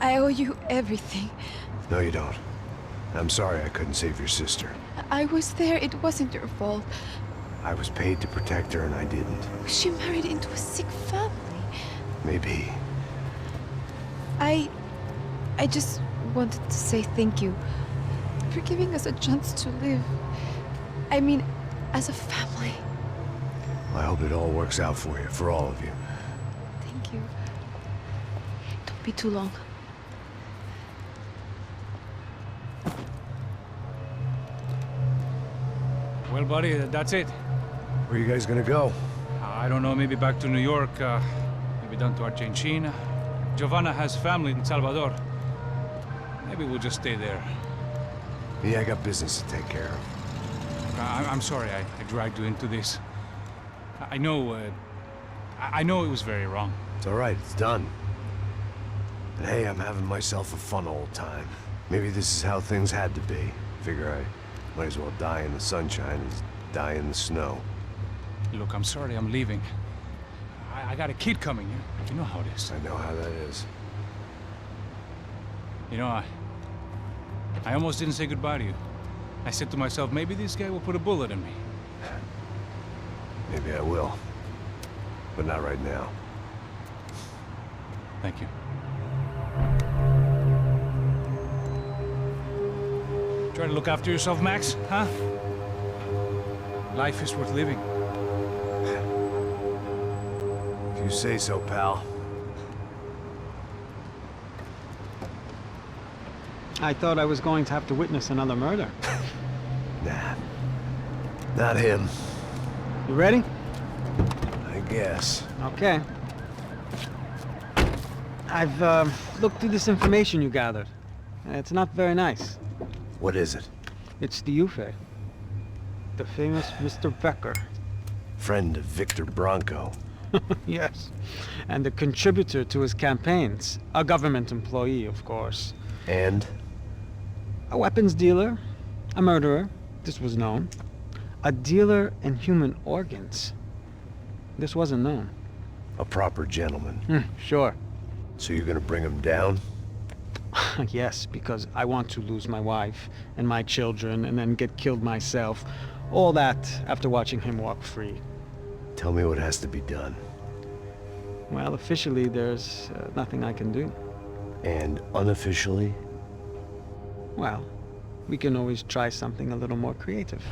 I owe you everything. No, you don't. I'm sorry I couldn't save your sister. I was there. It wasn't your fault. I was paid to protect her and I didn't. She married into a sick family. Maybe. I just wanted to say thank you for giving us a chance to live. I mean, as a family. I hope it all works out for you, for all of you. Thank you. Don't be too long. Well, buddy, that's it. Where are you guys gonna go? I don't know, maybe back to New York, maybe down to Argentina. Giovanna has family in Salvador. Maybe we'll just stay there. Me, I got business to take care of. I'm sorry I dragged you into this. I know it was very wrong. It's all right, it's done. And hey, I'm having myself a fun old time. Maybe this is how things had to be. Figure I might as well die in the sunshine as die in the snow. Look, I'm sorry I'm leaving. I got a kid coming, you know how it is. I know how that is. You know, I almost didn't say goodbye to you. I said to myself, maybe this guy will put a bullet in me. Maybe I will. But not right now. Thank you. Try to look after yourself, Max, huh? Life is worth living. If you say so, pal. I thought I was going to have to witness another murder. Nah. Not him. You ready? I guess. Okay. I've looked through this information you gathered. It's not very nice. What is it? It's the Ufe. The famous Mr. Becker. Friend of Victor Bronco. Yes. And a contributor to his campaigns. A government employee, of course. And? A weapons dealer. A murderer. This was known. A dealer in human organs. This wasn't known. A proper gentleman. Sure. So you're gonna bring him down? Yes, because I want to lose my wife and my children and then get killed myself. All that after watching him walk free. Tell me what has to be done. Well, officially there's nothing I can do. And unofficially? Well, we can always try something a little more creative.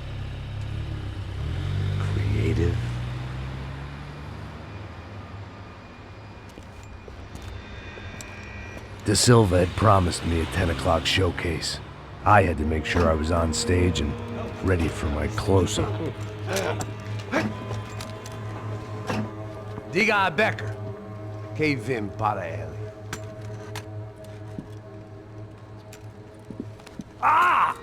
Creative? De Silva had promised me a 10 o'clock showcase. I had to make sure I was on stage and ready for my close-up. Diga a Becker. Que vim para ele. Ah!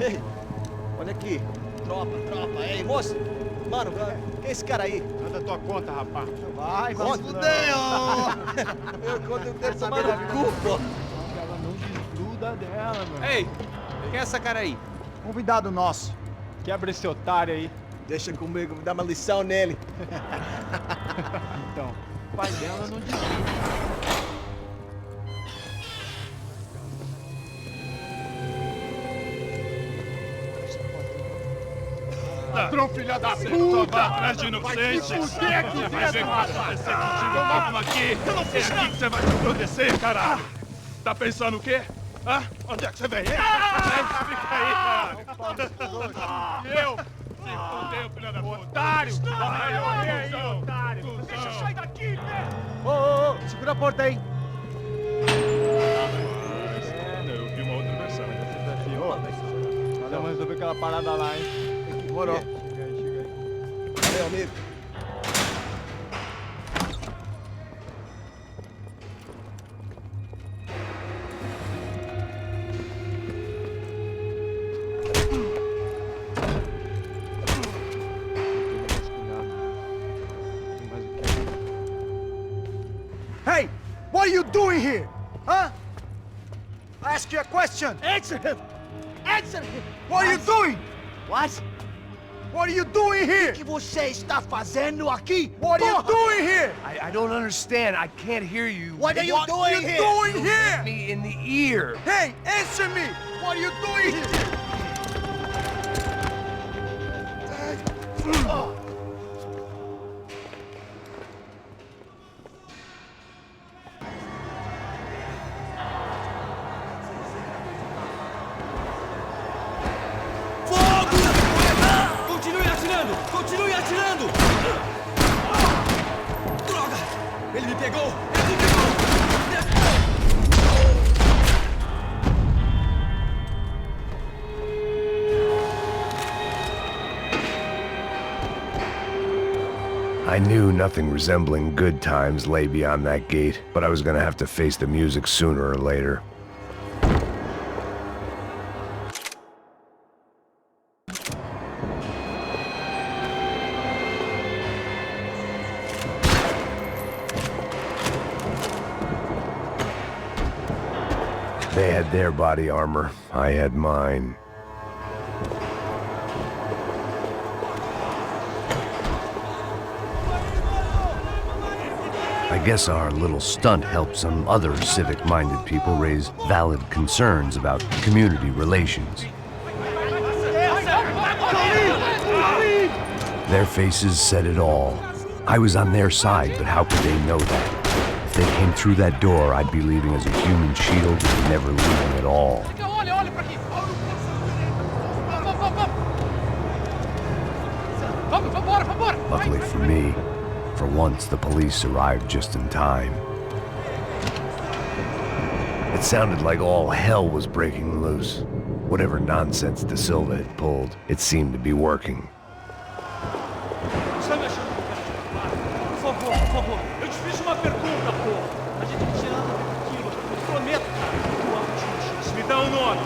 Ei, olha aqui. Tropa. Ei, moço. Mano, quem é esse cara aí? Manda tua conta, rapaz. Vai se fuder, ó. Eu conto o tempo tomando cu, pô. Ela não desgruda dela, mano. Ei, quem é essa cara aí? Convidado nosso. Quebra esse otário aí. Deixa comigo, vou dar uma lição nele. Então, o pai dela não desgruda. Ladrão, filha da puta! Só vai atrás de inocente! Vai ver o que vai acontecer contigo! Vamos aqui! Eu não fiz nada! Que você vai acontecer, caralho! Tá pensando o quê? Hã? Onde é que você vem? Fica aí, cara! E eu? Se fodeu, filha da puta! Otário! Vai, aí, otário! Deixa eu sair daqui, né? Ô, segura a porta aí. Eu vi uma outra versão. Vamos resolver aquela parada lá, hein? Demorou. Chega aí. Meu amigo. Hey! What are you doing here? Huh? question! Answer him! Answer him! What are you doing? What? What are you doing here? O que você está fazendo aqui? What are you doing here? I don't understand. I can't hear you. What are you doing here? Doing here? Me in the ear. Hey, answer me! What are you doing here? Continue atirando! Continue atirando! Droga! Ele me pegou! Ele me pegou! I knew nothing resembling good times lay beyond that gate, but I was gonna have to face the music sooner or later. They had their body armor, I had mine. I guess our little stunt helped some other civic-minded people raise valid concerns about community relations. Their faces said it all. I was on their side, but how could they know that? If they came through that door, I'd be leaving as a human shield and never leaving at all. Luckily for me, for once the police arrived just in time. It sounded like all hell was breaking loose. Whatever nonsense De Silva had pulled, it seemed to be working. Por favor. Eu te fiz uma pergunta, pô. A gente te ama aquilo. Eu prometo. Tu ama gente. Me dá um nome.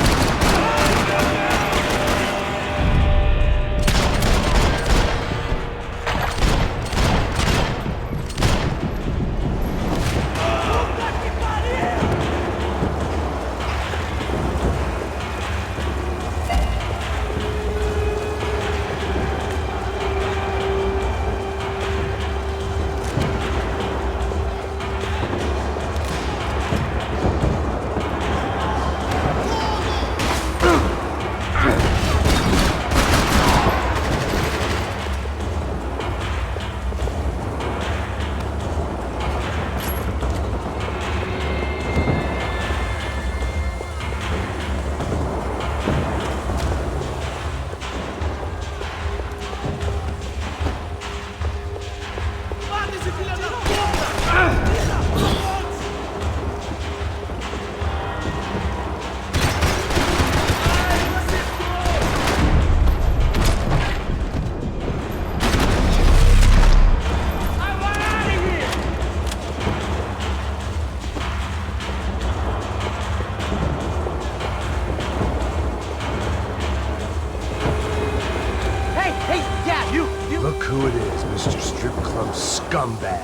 Look who it is, Mr. Strip Club Scumbag.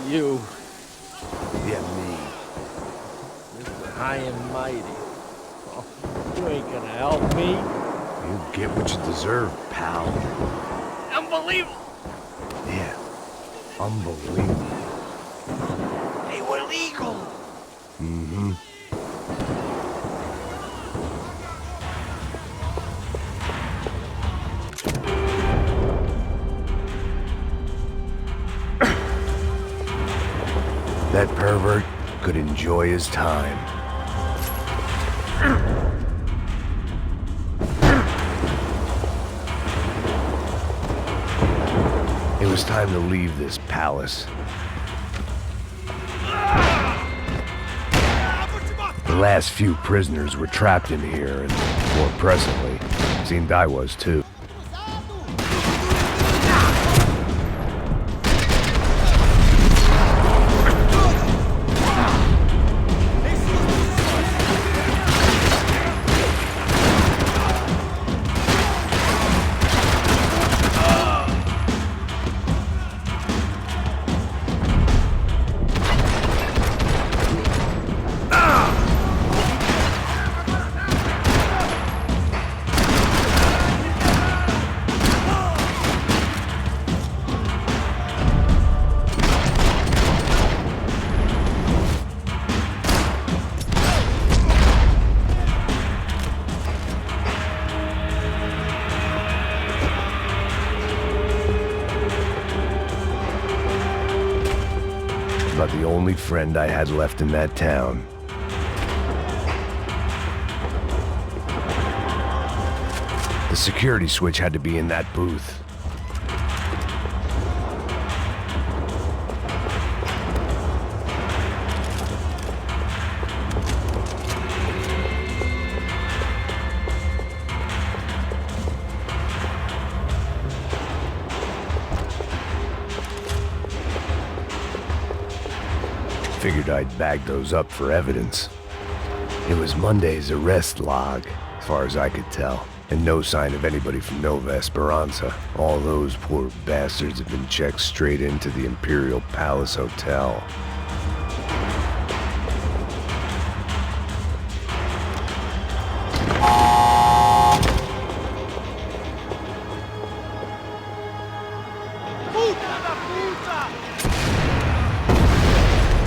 You. Yeah, me. Mr. High and Mighty. Oh, you ain't gonna help me. You get what you deserve, pal. Unbelievable. Yeah, unbelievable. They were legal. Mm-hmm. That pervert could enjoy his time. It was time to leave this palace. The last few prisoners were trapped in here, and more presently, seemed I was too. about the only friend I had left in that town. The security switch had to be in that booth. Figured I'd bag those up for evidence. It was Monday's arrest log, as far as I could tell, and no sign of anybody from Nova Esperanza. All those poor bastards have been checked straight into the Imperial Palace Hotel.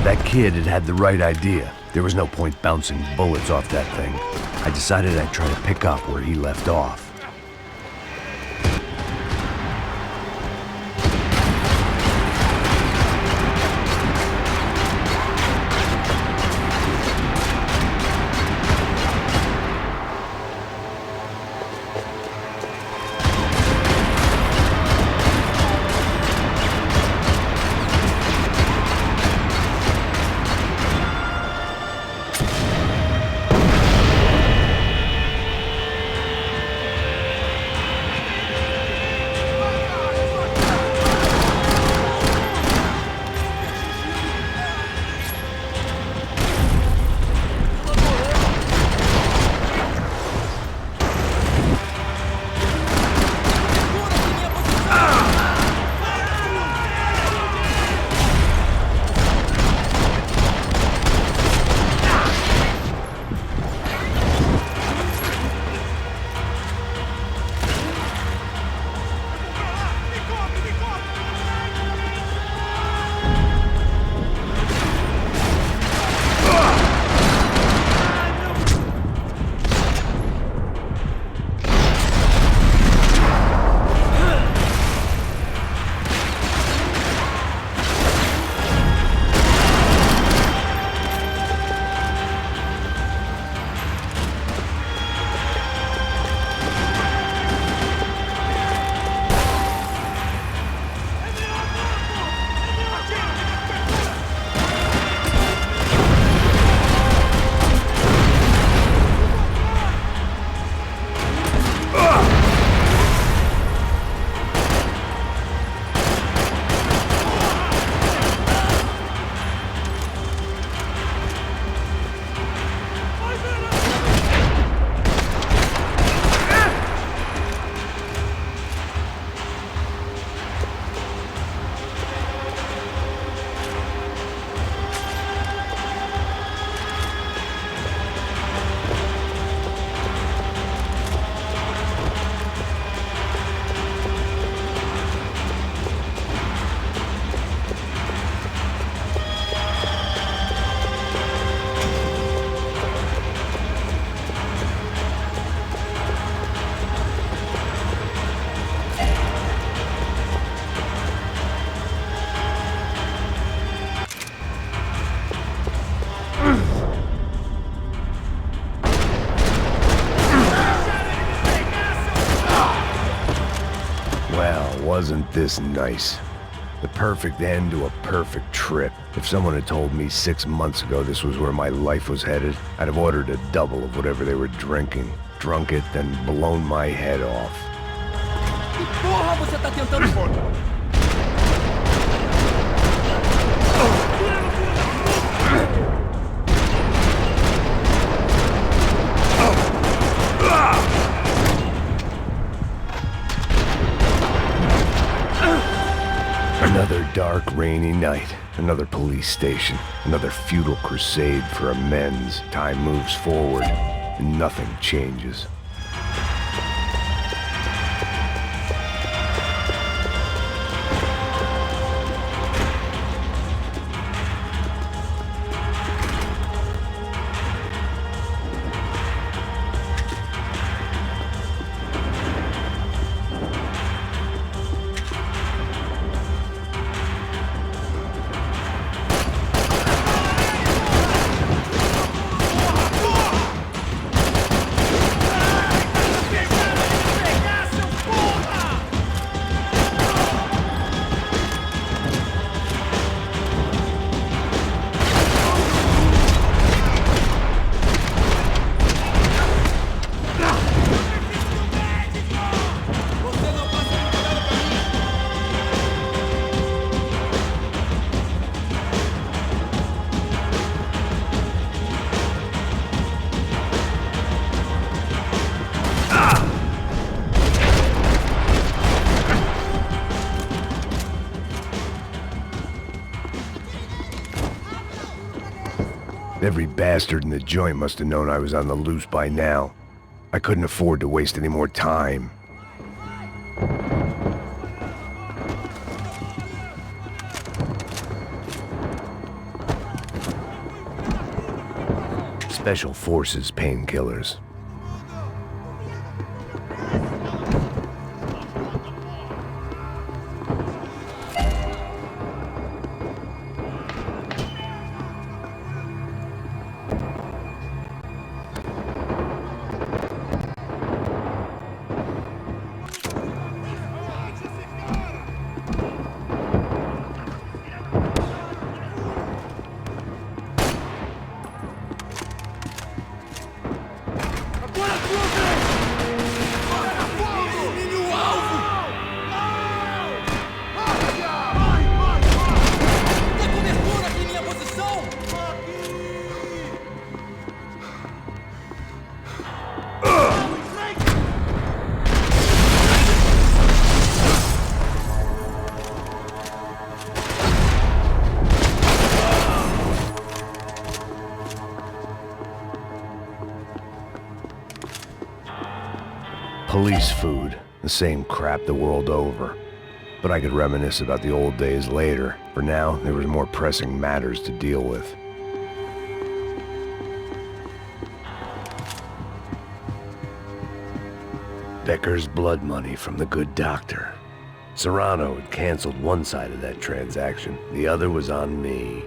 That kid had the right idea. There was no point bouncing bullets off that thing. I decided I'd try to pick up where he left off. Wasn't this nice? The perfect end to a perfect trip. If someone had told me 6 months ago this was where my life was headed, I'd have ordered a double of whatever they were drinking, drunk it, then blown my head off. Que porra você tá tentando fazer? Another dark, rainy night. Another police station. Another futile crusade for amends. Time moves forward, and nothing changes. Every bastard in the joint must have known I was on the loose by now. I couldn't afford to waste any more time. Special Forces painkillers. Police food, the same crap the world over. But I could reminisce about the old days later. For now, there was more pressing matters to deal with. Becker's blood money from the good doctor. Serrano had canceled one side of that transaction. The other was on me.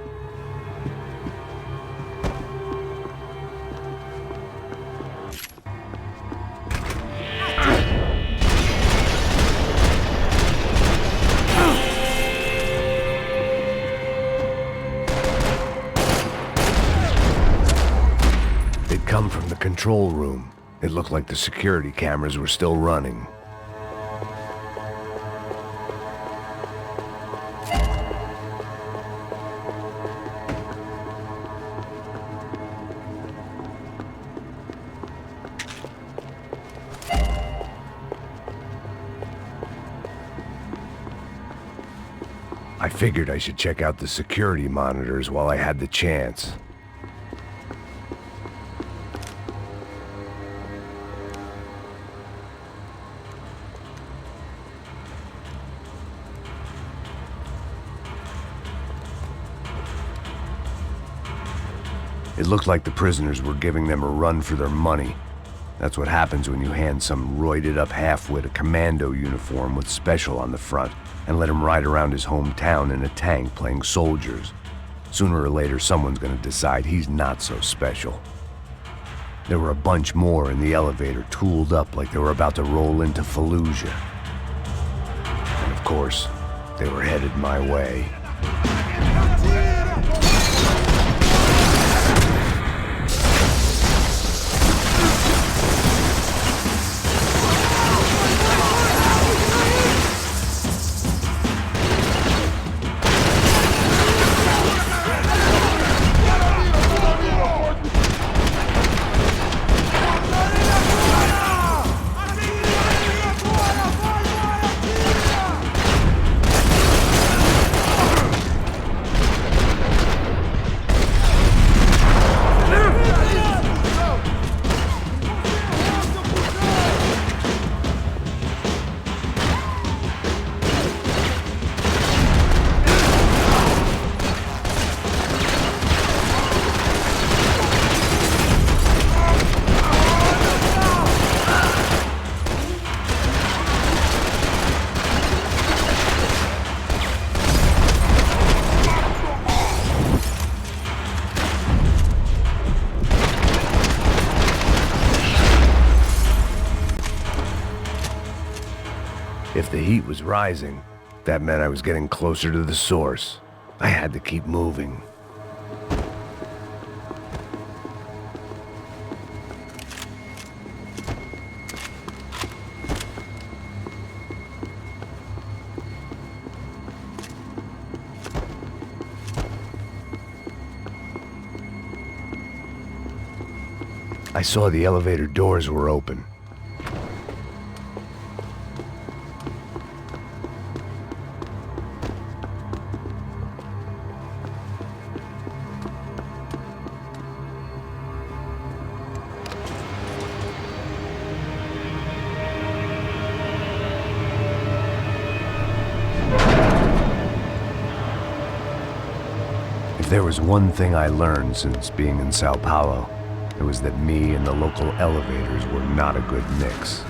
Come from the control room. It looked like the security cameras were still running. I figured I should check out the security monitors while I had the chance. It looked like the prisoners were giving them a run for their money. That's what happens when you hand some roided-up halfwit a commando uniform with special on the front and let him ride around his hometown in a tank playing soldiers. Sooner or later, someone's gonna decide he's not so special. There were a bunch more in the elevator, tooled up like they were about to roll into Fallujah. And of course, they were headed my way. If the heat was rising, that meant I was getting closer to the source. I had to keep moving. I saw the elevator doors were open. there was one thing I learned since being in Sao Paulo, it was that me and the local elevators were not a good mix.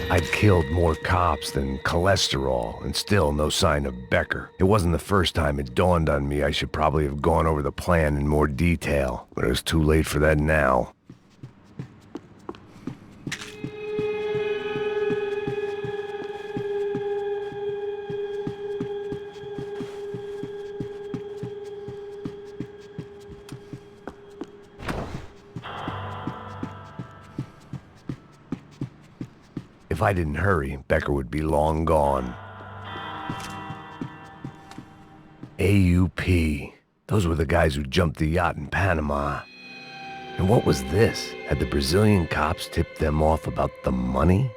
I'd killed more cops than cholesterol, and still no sign of Becker. It wasn't the first time it dawned on me I should probably have gone over the plan in more detail, but it was too late for that now. If I didn't hurry, Becker would be long gone. AUP. Those were the guys who jumped the yacht in Panama. And what was this? Had the Brazilian cops tipped them off about the money?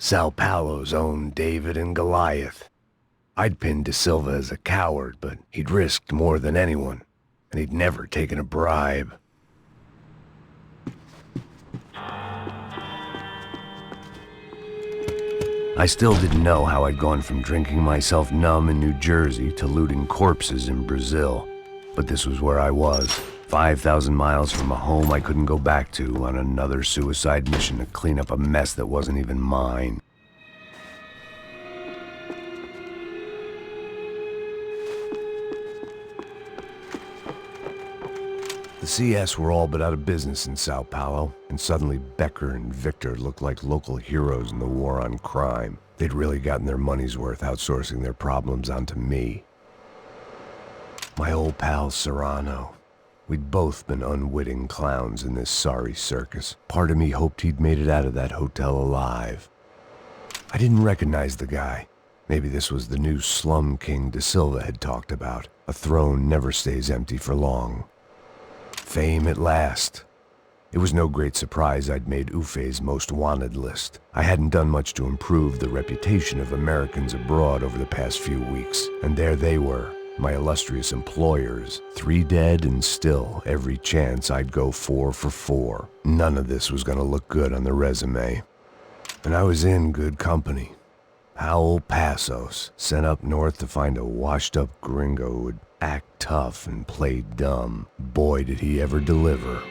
Sao Paulo's own David and Goliath. I'd pinned De Silva as a coward, but he'd risked more than anyone, and he'd never taken a bribe. I still didn't know how I'd gone from drinking myself numb in New Jersey to looting corpses in Brazil, but this was where I was. 5,000 miles from a home I couldn't go back to on another suicide mission to clean up a mess that wasn't even mine. The CS were all but out of business in Sao Paulo, and suddenly Becker and Victor looked like local heroes in the war on crime. They'd really gotten their money's worth outsourcing their problems onto me. My old pal Serrano. We'd both been unwitting clowns in this sorry circus. Part of me hoped he'd made it out of that hotel alive. I didn't recognize the guy. Maybe this was the new slum king De Silva had talked about. A throne never stays empty for long. Fame at last. It was no great surprise I'd made Ufe's most wanted list. I hadn't done much to improve the reputation of Americans abroad over the past few weeks, and there they were. My illustrious employers, 3 dead and still every chance I'd go 4 for 4. None of this was gonna look good on the resume. And I was in good company. Howell Passos, sent up north to find a washed-up gringo who would act tough and play dumb. Boy, did he ever deliver.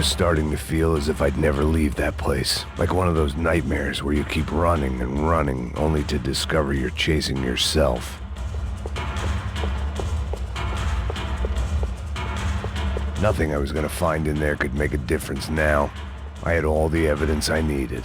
was starting to feel as if I'd never leave that place. Like one of those nightmares where you keep running and running, only to discover you're chasing yourself. Nothing I was gonna find in there could make a difference now. I had all the evidence I needed.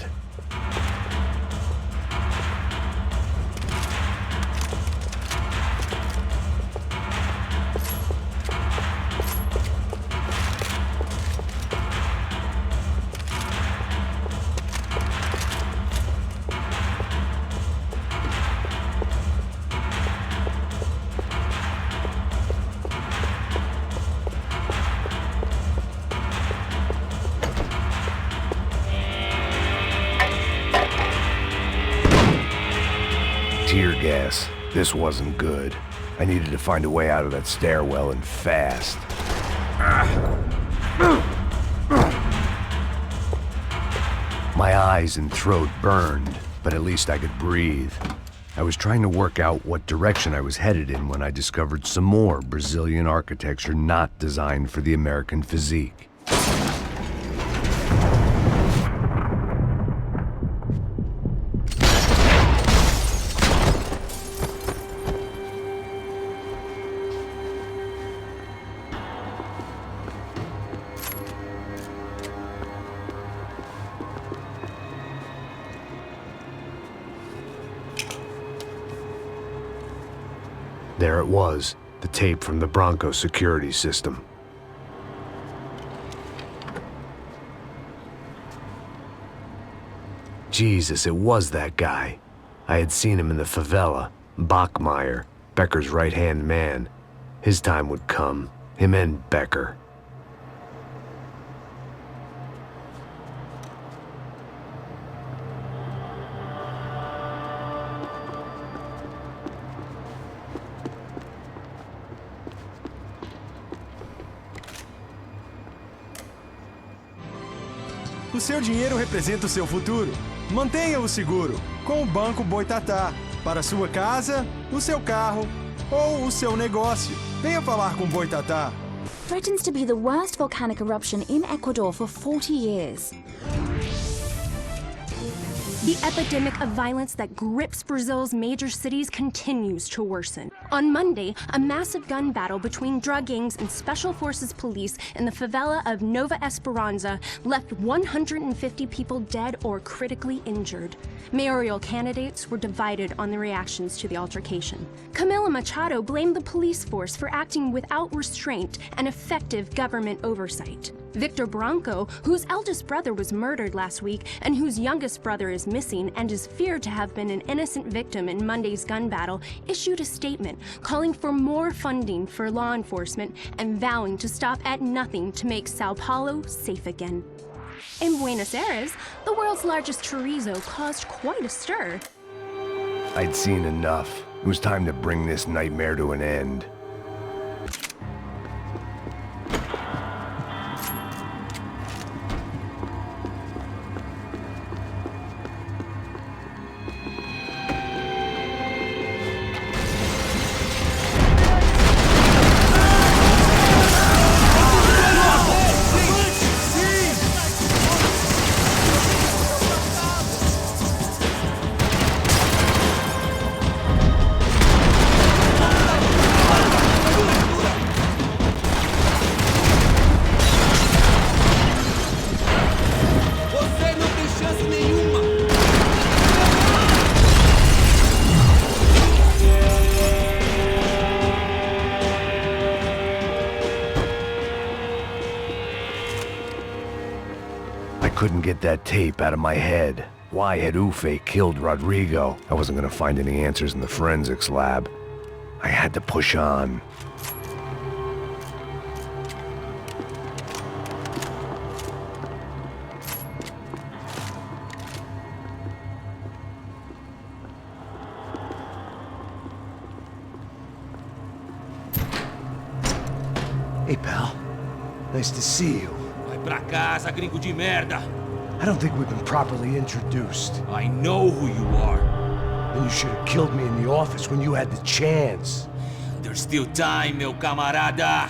Tear gas. This wasn't good. I needed to find a way out of that stairwell and fast. My eyes and throat burned, but at least I could breathe. I was trying to work out what direction I was headed in when I discovered some more Brazilian architecture not designed for the American physique. There it was, the tape from the Bronco security system. Jesus, it was that guy. I had seen him in the favela, Bachmeyer, Becker's right-hand man. His time would come, him and Becker. O seu dinheiro representa o seu futuro. Mantenha-o seguro com o Banco Boitatá. Para sua casa, o seu carro ou o seu negócio. Venha falar com Boitatá. Threatens to be the worst volcanic eruption in Ecuador for 40 years. The epidemic of violence that grips Brazil's major cities continues to worsen. On Monday, a massive gun battle between drug gangs and special forces police in the favela of Nova Esperança left 150 people dead or critically injured. Mayoral candidates were divided on the reactions to the altercation. Camila Machado blamed the police force for acting without restraint and effective government oversight. Victor Branco, whose eldest brother was murdered last week and whose youngest brother is missing and is feared to have been an innocent victim in Monday's gun battle, issued a statement calling for more funding for law enforcement and vowing to stop at nothing to make Sao Paulo safe again. In Buenos Aires, the world's largest chorizo caused quite a stir. I'd seen enough. It was time to bring this nightmare to an end. Couldn't get that tape out of my head. Why had Ufe killed Rodrigo? I wasn't gonna find any answers in the forensics lab. I had to push on. Hey, pal. Nice to see you. Vai pra casa, gringo de merda! I don't think we've been properly introduced. I know who you are. Then you should have killed me in the office when you had the chance. There's still time, meu camarada!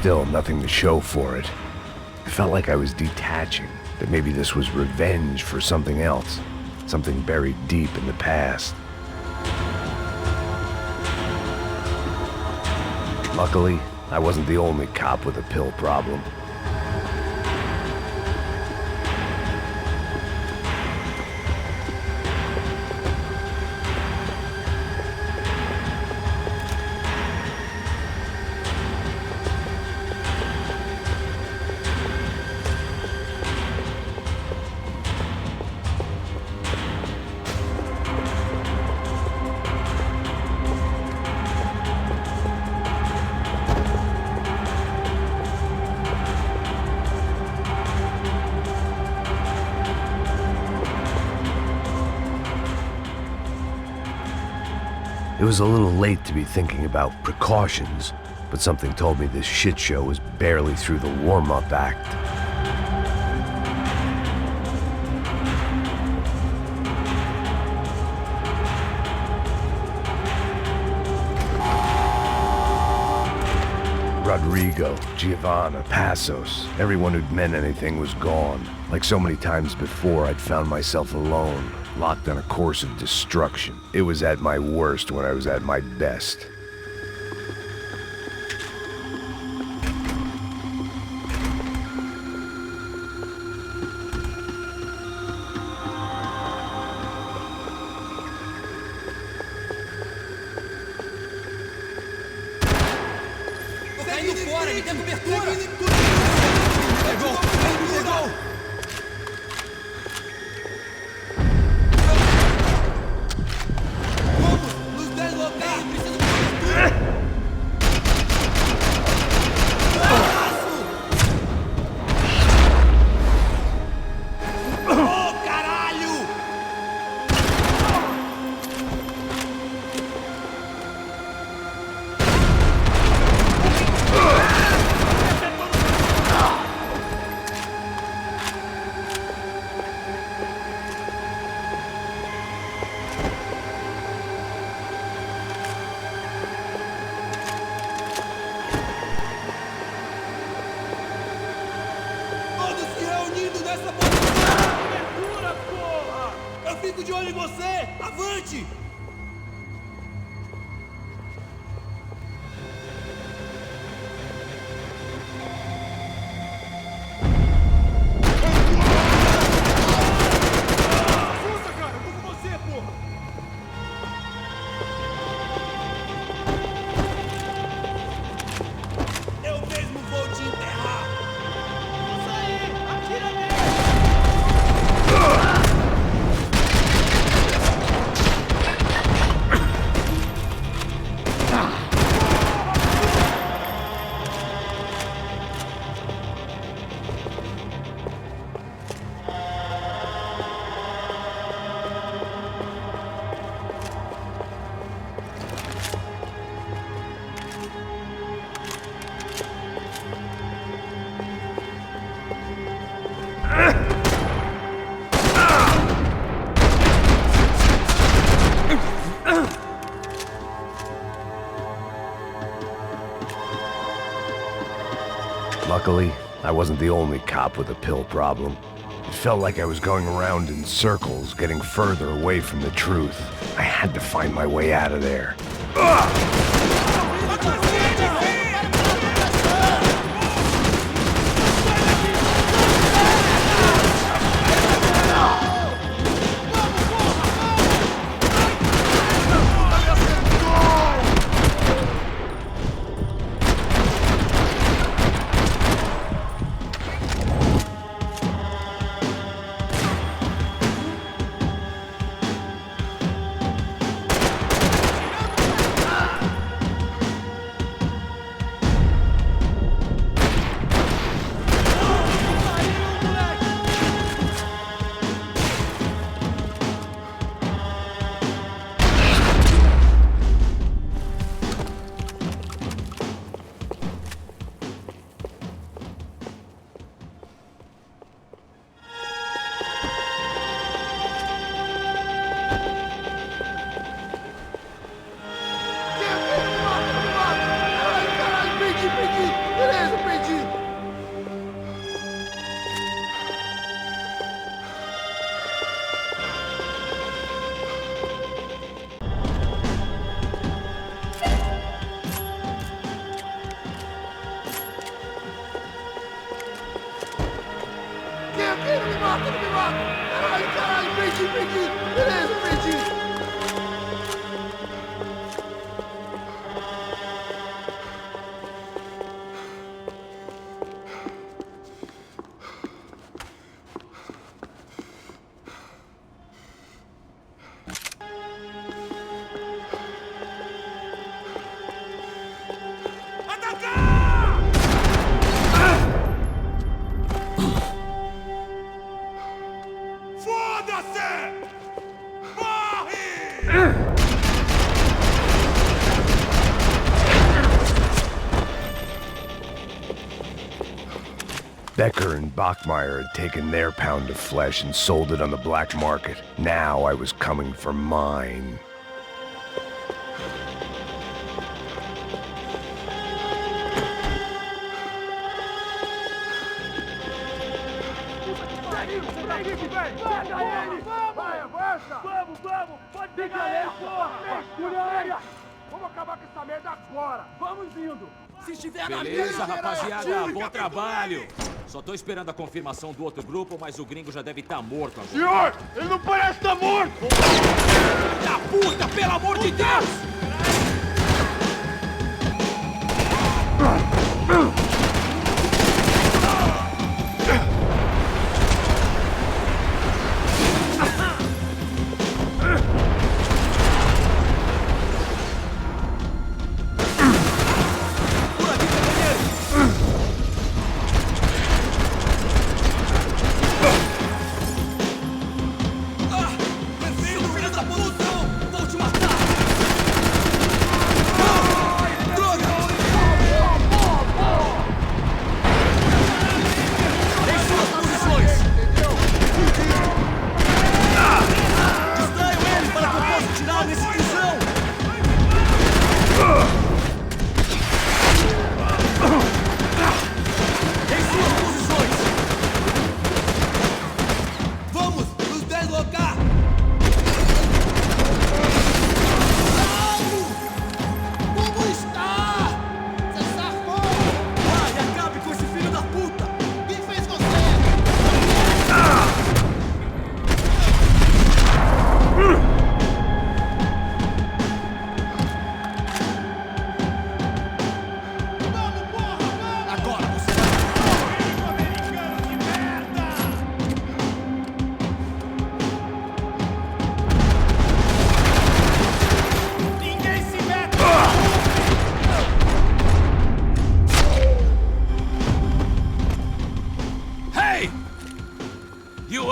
still nothing to show for it. It felt like I was detaching, that maybe this was revenge for something else, something buried deep in the past. Luckily, I wasn't the only cop with a pill problem. It was a little late to be thinking about precautions, but something told me this shit show was barely through the warm-up act. Rodrigo, Giovanna, Passos, everyone who'd meant anything was gone. Like so many times before, I'd found myself alone, locked on a course of destruction. It was at my worst when I was at my best. Luckily, I wasn't the only cop with a pill problem. It felt like I was going around in circles, getting further away from the truth. I had to find my way out of there. mata, não me mata! Caralho, perdi! Beleza, perdi! Becker and Bachmeyer had taken their pound of flesh and sold it on the black market. Now I was coming for mine. Vamos! Pode pegar ele, porra! Vamos acabar com essa merda agora! Vamos indo! Se estiver na beleza, rapaziada, bom trabalho! Só tô esperando a confirmação do outro grupo, mas o gringo já deve estar morto agora. Senhor, ele não parece estar morto! Da puta, pelo amor de Deus!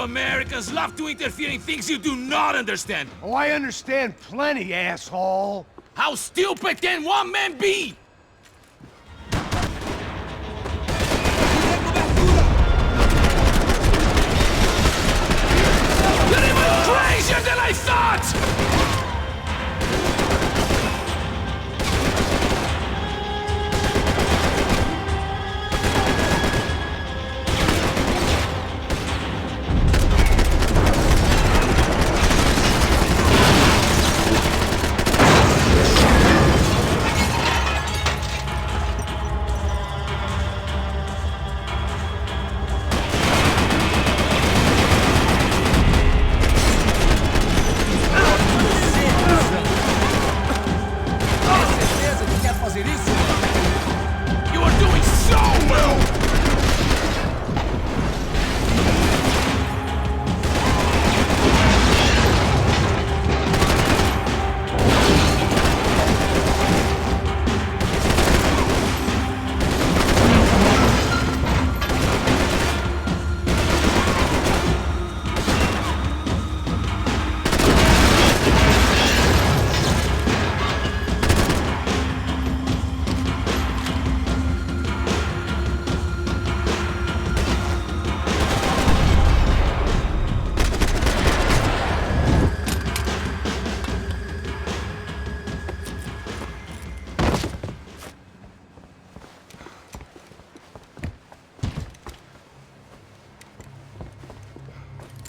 Americans love to interfere in things you do not understand. Oh, I understand plenty, asshole. How stupid can one man be? You're even crazier than I thought!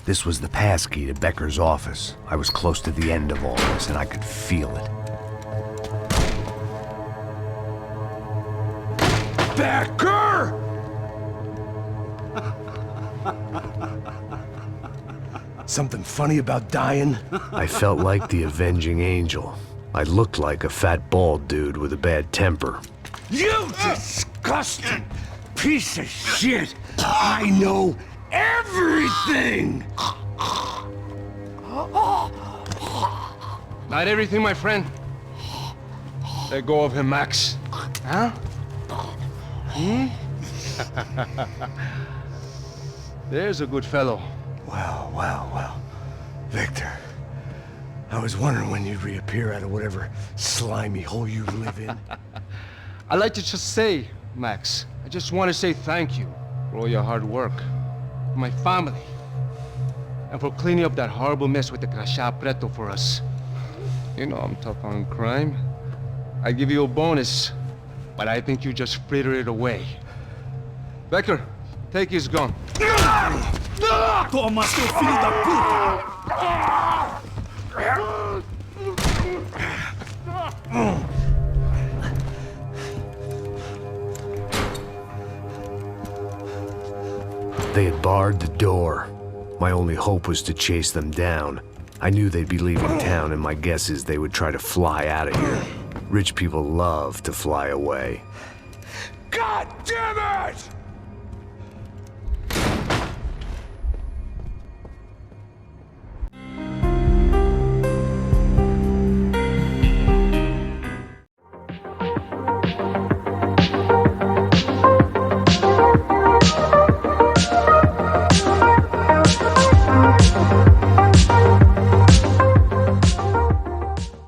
This was the passkey to Becker's office. I was close to the end of all this, and I could feel it. Becker! Something funny about dying? I felt like the avenging angel. I looked like a fat bald dude with a bad temper. You disgusting piece of shit! I know everything! Not everything, my friend. Let go of him, Max. Huh? Hmm? There's a good fellow. Well. Victor, I was wondering when you'd reappear out of whatever slimy hole you live in. I'd like to just say, Max, I just want to say thank you for all your hard work, for my family, and for cleaning up that horrible mess with the Grasso for us. You know I'm tough on crime. I give you a bonus, but I think you just fritter it away. Becker, take his gun. Toma, seu filho da puta! They had barred the door. My only hope was to chase them down. I knew they'd be leaving town, and my guess is they would try to fly out of here. Rich people love to fly away. God damn it!